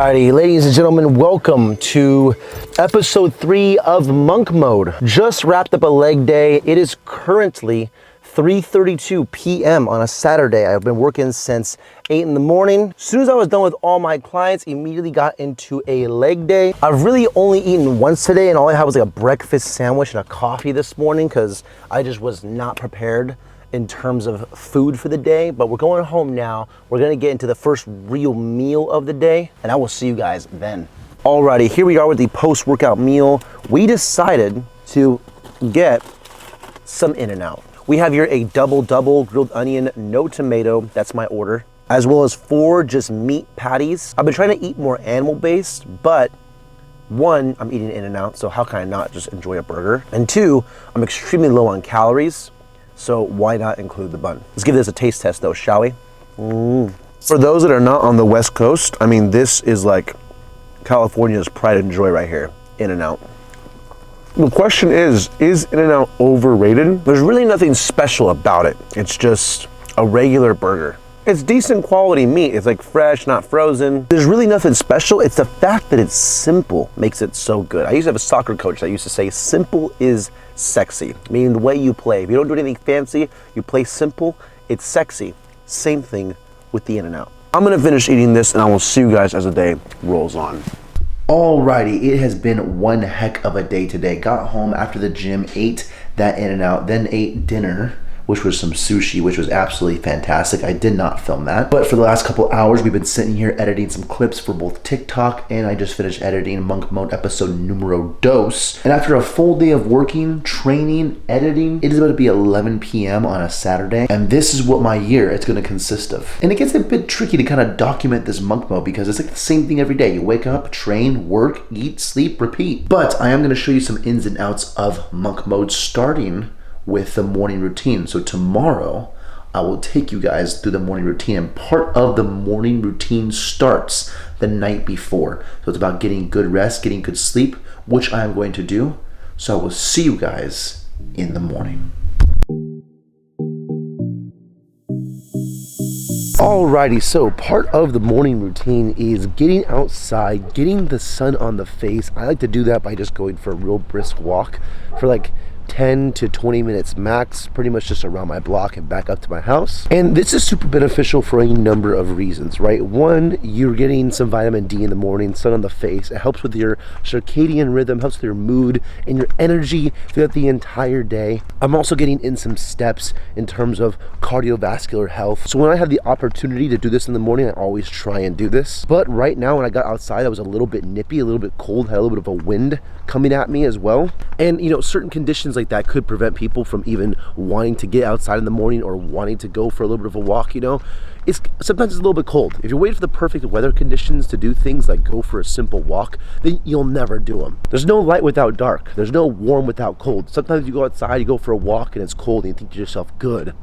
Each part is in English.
Alrighty, ladies and gentlemen, welcome to episode 3 of Monk Mode. Just wrapped up a leg day. It is currently 3:32 p.m. on a Saturday. I've been working since 8 in the morning. As soon as I was done with all my clients, immediately got into a leg day. I've really only eaten once today, and all I had was like a breakfast sandwich and a coffee this morning because I just was not prepared in terms of food for the day. But we're going home now. We're gonna get into the first real meal of the day, and I will see you guys then. Alrighty, here we are with the post-workout meal. We decided to get some In-N-Out. We have here a double grilled onion, no tomato, that's my order, as well as 4 just meat patties. I've been trying to eat more animal-based, but 1, I'm eating In-N-Out, so how can I not just enjoy a burger? And 2, I'm extremely low on calories, so why not include the bun? Let's give this a taste test though, shall we? For those that are not on the West Coast, I mean, this is like California's pride and joy right here, In-N-Out. The question is In-N-Out overrated? There's really nothing special about it. It's just a regular burger. It's decent quality meat. It's like fresh, not frozen. There's really nothing special. It's the fact that it's simple makes it so good. I used to have a soccer coach that used to say, simple is sexy, meaning the way you play. If you don't do anything fancy, you play simple, it's sexy. Same thing with the In-N-Out. I'm gonna finish eating this and I will see you guys as the day rolls on. Alrighty, it has been one heck of a day today. Got home after the gym, ate that In-N-Out, then ate dinner, which was some sushi, which was absolutely fantastic. I did not film that. But for the last couple hours, we've been sitting here editing some clips for both TikTok, and I just finished editing Monk Mode episode numero dos. And after a full day of working, training, editing, it is about to be 11 p.m. on a Saturday, and this is what my year is gonna consist of. And it gets a bit tricky to kind of document this Monk Mode because it's like the same thing every day. You wake up, train, work, eat, sleep, repeat. But I am gonna show you some ins and outs of Monk Mode, starting with the morning routine. So tomorrow I will take you guys through the morning routine, and part of the morning routine starts the night before. So it's about getting good rest, getting good sleep, which I am going to do. So I will see you guys in the morning. Alrighty, so part of the morning routine is getting outside, getting the sun on the face. I like to do that by just going for a real brisk walk for like 10 to 20 minutes max, pretty much just around my block and back up to my house. And this is super beneficial for a number of reasons, right? 1, you're getting some vitamin D in the morning, sun on the face. It helps with your circadian rhythm, helps with your mood and your energy throughout the entire day. I'm also getting in some steps in terms of cardiovascular health. So when I have the opportunity to do this in the morning, I always try and do this. But right now when I got outside, I was a little bit nippy, a little bit cold, had a little bit of a wind coming at me as well. And you know, certain conditions like that could prevent people from even wanting to get outside in the morning or wanting to go for a little bit of a walk. You know, sometimes it's a little bit cold. If you're waiting for the perfect weather conditions to do things like go for a simple walk, then you'll never do them. There's no light without dark. There's no warm without cold. Sometimes you go outside, you go for a walk and it's cold and you think to yourself, good,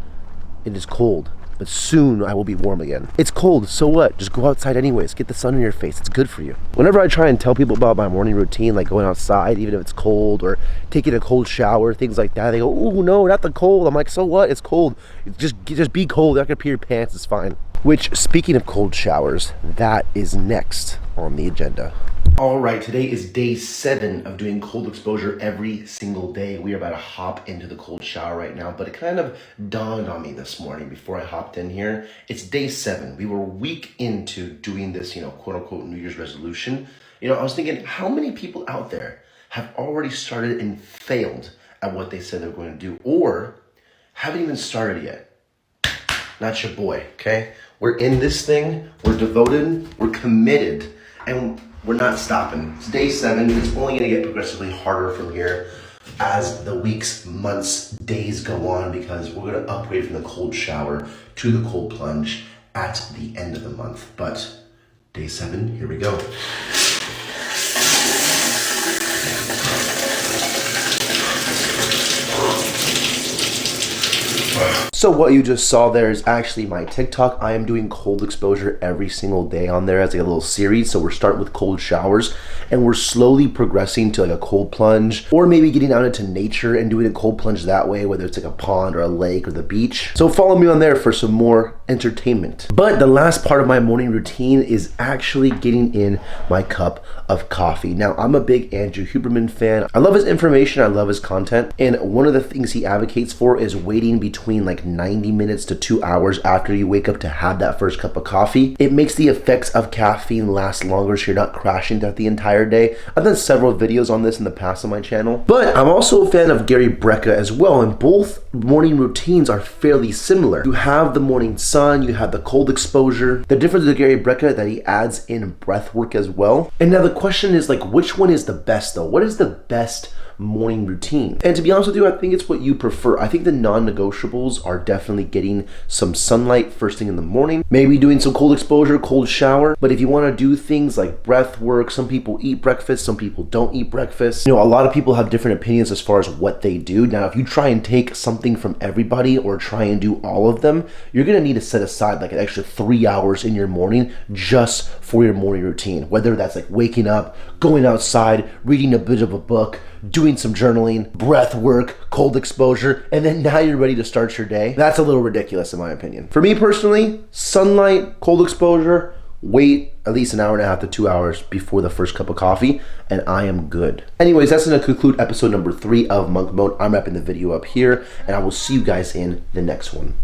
it is cold, but soon I will be warm again. It's cold, so what? Just go outside anyways, get the sun in your face, it's good for you. Whenever I try and tell people about my morning routine, like going outside, even if it's cold, or taking a cold shower, things like that, they go, oh no, not the cold. I'm like, so what? It's cold. Just be cold, you're not gonna pee your pants, it's fine. Which, speaking of cold showers, that is next on the agenda. All right, today is day 7 of doing cold exposure every single day. We are about to hop into the cold shower right now, but it kind of dawned on me this morning before I hopped in here. It's day 7. We were a week into doing this, you know, quote unquote New Year's resolution. You know, I was thinking, how many people out there have already started and failed at what they said they were going to do, or haven't even started yet? Not your boy, okay? We're in this thing, we're devoted, we're committed, and we're not stopping. It's day 7. It's only gonna get progressively harder from here as the weeks, months, days go on, because we're gonna upgrade from the cold shower to the cold plunge at the end of the month. But day 7, here we go. So what you just saw there is actually my TikTok. I am doing cold exposure every single day on there as like a little series. So we're starting with cold showers and we're slowly progressing to like a cold plunge, or maybe getting out into nature and doing a cold plunge that way, whether it's like a pond or a lake or the beach. So follow me on there for some more entertainment. But the last part of my morning routine is actually getting in my cup of coffee. Now, I'm a big Andrew Huberman fan. I love his information, I love his content, and one of the things he advocates for is waiting between like 90 minutes to 2 hours after you wake up to have that first cup of coffee. It makes the effects of caffeine last longer so you're not crashing throughout the entire day. I've done several videos on this in the past on my channel, but I'm also a fan of Gary Brecka as well, and both morning routines are fairly similar. You have the morning sun, you have the cold exposure. The difference with Gary Brecka that he adds in breath work as well. And now the question is like, which one is the best though? What is the best morning routine? And to be honest with you, I think it's what you prefer. I think the non-negotiables are definitely getting some sunlight first thing in the morning, maybe doing some cold exposure, cold shower. But if you want to do things like breath work, some people eat breakfast, some people don't eat breakfast. You know, a lot of people have different opinions as far as what they do. Now, if you try and take something from everybody or try and do all of them, you're going to need to set aside like an extra 3 hours in your morning just for your morning routine. Whether that's like waking up, going outside, reading a bit of a book, doing some journaling, breath work, cold exposure, and then now you're ready to start your day. That's a little ridiculous in my opinion. For me personally, sunlight, cold exposure, wait at least an hour and a half to 2 hours before the first cup of coffee, and I am good. Anyways, that's gonna conclude episode number 3 of Monk Mode. I'm wrapping the video up here, and I will see you guys in the next one.